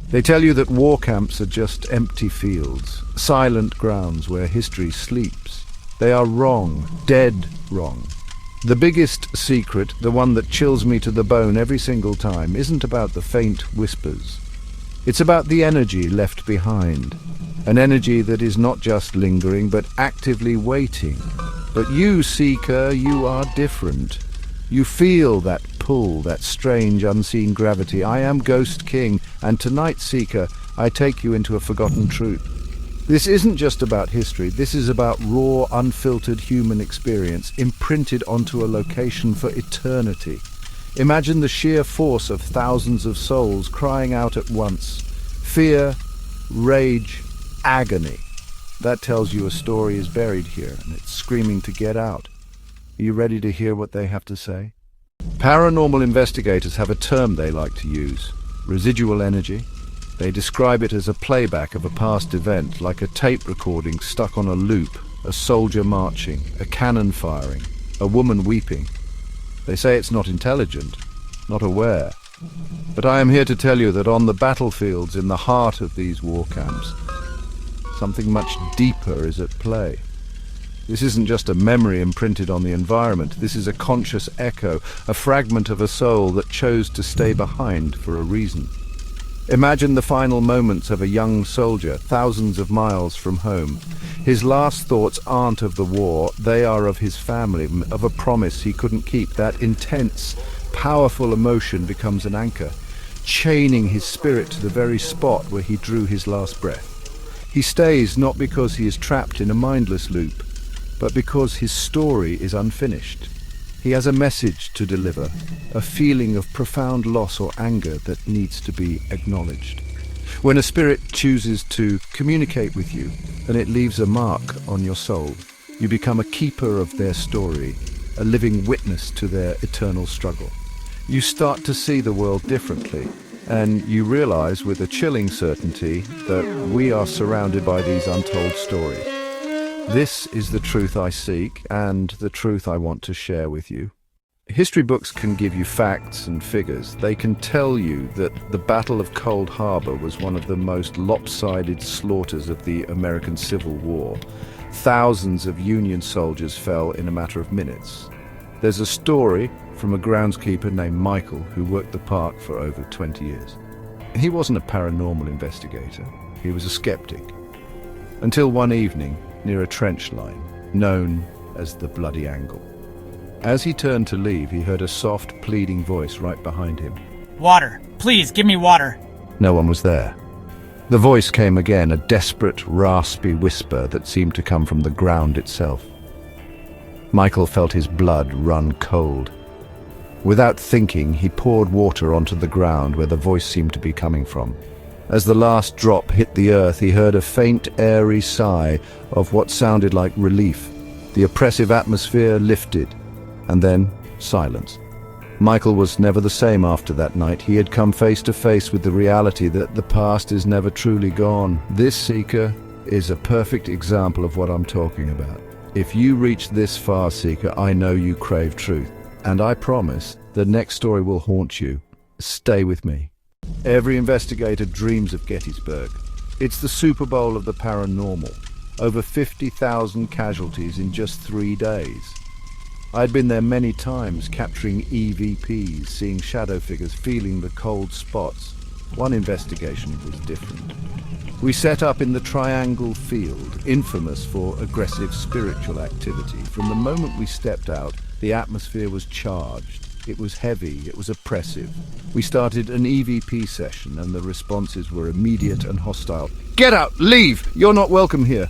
They tell you that war camps are just empty fields, silent grounds where history sleeps. They are wrong, dead wrong. The biggest secret, the one that chills me to the bone every single time, isn't about the faint whispers. It's about the energy left behind. An energy that is not just lingering, but actively waiting. But you, Seeker, you are different. You feel that pull, that strange unseen gravity. I am Ghost King, and tonight, Seeker, I take you into a forgotten truth. This isn't just about history, this is about raw, unfiltered human experience, imprinted onto a location for eternity. Imagine the sheer force of thousands of souls crying out at once. Fear, rage, agony. That tells you a story is buried here, and it's screaming to get out. Are you ready to hear what they have to say? Paranormal investigators have a term they like to use: residual energy. They describe it as a playback of a past event, like a tape recording stuck on a loop, a soldier marching, a cannon firing, a woman weeping. They say it's not intelligent, not aware. But I am here to tell you that on the battlefields, in the heart of these war camps, something much deeper is at play. This isn't just a memory imprinted on the environment. This is a conscious echo, a fragment of a soul that chose to stay behind for a reason. Imagine the final moments of a young soldier, thousands of miles from home. His last thoughts aren't of the war, they are of his family, of a promise he couldn't keep. That intense, powerful emotion becomes an anchor, chaining his spirit to the very spot where he drew his last breath. He stays not because he is trapped in a mindless loop, but because his story is unfinished. He has a message to deliver, a feeling of profound loss or anger that needs to be acknowledged. When a spirit chooses to communicate with you, and it leaves a mark on your soul, you become a keeper of their story, a living witness to their eternal struggle. You start to see the world differently, and you realize with a chilling certainty that we are surrounded by these untold stories. This is the truth I seek, and the truth I want to share with you. History books can give you facts and figures. They can tell you that the Battle of Cold Harbor was one of the most lopsided slaughters of the American Civil War. Thousands of Union soldiers fell in a matter of minutes. There's a story from a groundskeeper named Michael who worked the park for over 20 years. He wasn't a paranormal investigator. He was a skeptic. Until one evening, near a trench line, known as the Bloody Angle. As he turned to leave, he heard a soft, pleading voice right behind him. Water! Please, give me water! No one was there. The voice came again, a desperate, raspy whisper that seemed to come from the ground itself. Michael felt his blood run cold. Without thinking, he poured water onto the ground where the voice seemed to be coming from. As the last drop hit the earth, he heard a faint, airy sigh of what sounded like relief. The oppressive atmosphere lifted, and then silence. Michael was never the same after that night. He had come face to face with the reality that the past is never truly gone. This, Seeker, is a perfect example of what I'm talking about. If you reach this far, Seeker, I know you crave truth. And I promise the next story will haunt you. Stay with me. Every investigator dreams of Gettysburg. It's the Super Bowl of the paranormal. Over 50,000 casualties in just 3 days. I'd been there many times, capturing EVPs, seeing shadow figures, feeling the cold spots. One investigation was different. We set up in the Triangle Field, infamous for aggressive spiritual activity. From the moment we stepped out, the atmosphere was charged. It was heavy, it was oppressive. We started an EVP session and the responses were immediate and hostile. Get out! Leave! You're not welcome here!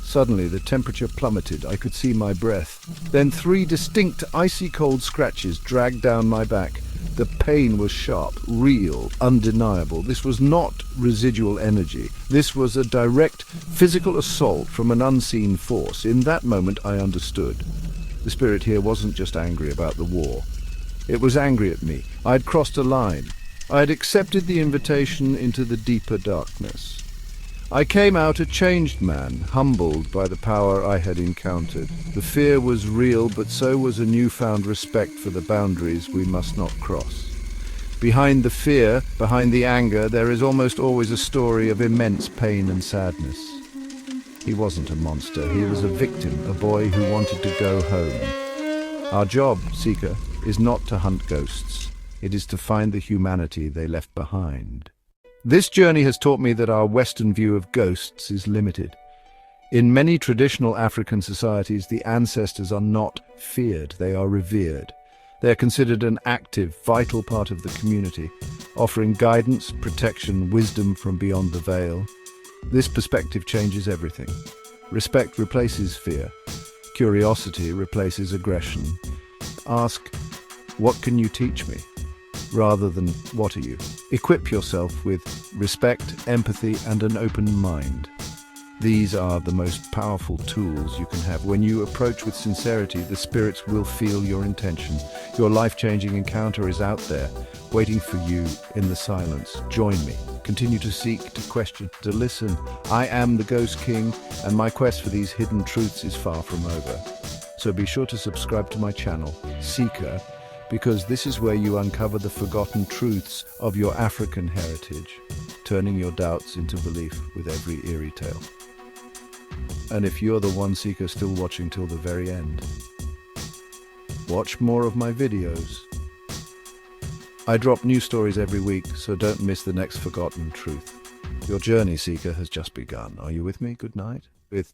Suddenly the temperature plummeted. I could see my breath. Then 3 distinct icy cold scratches dragged down my back. The pain was sharp, real, undeniable. This was not residual energy. This was a direct physical assault from an unseen force. In that moment I understood. The spirit here wasn't just angry about the war. It was angry at me. I had crossed a line. I had accepted the invitation into the deeper darkness. I came out a changed man, humbled by the power I had encountered. The fear was real, but so was a newfound respect for the boundaries we must not cross. Behind the fear, behind the anger, there is almost always a story of immense pain and sadness. He wasn't a monster, he was a victim, a boy who wanted to go home. Our job, Seeker, is not to hunt ghosts. It is to find the humanity they left behind. This journey has taught me that our Western view of ghosts is limited. In many traditional African societies, the ancestors are not feared, they are revered. They are considered an active, vital part of the community, offering guidance, protection, wisdom from beyond the veil. This perspective changes everything. Respect replaces fear. Curiosity replaces aggression. Ask, what can you teach me? Rather than, what are you? Equip yourself with respect, empathy, and an open mind. These are the most powerful tools you can have. When you approach with sincerity, the spirits will feel your intention. Your life-changing encounter is out there, waiting for you in the silence. Join me. Continue to seek, to question, to listen. I am the Ghost King, and my quest for these hidden truths is far from over. So be sure to subscribe to my channel, Seeker, because this is where you uncover the forgotten truths of your African heritage, turning your doubts into belief with every eerie tale. And if you're the one seeker still watching till the very end, watch more of my videos. I drop new stories every week, so don't miss the next forgotten truth. Your journey, Seeker, has just begun. Are you with me? Good night. With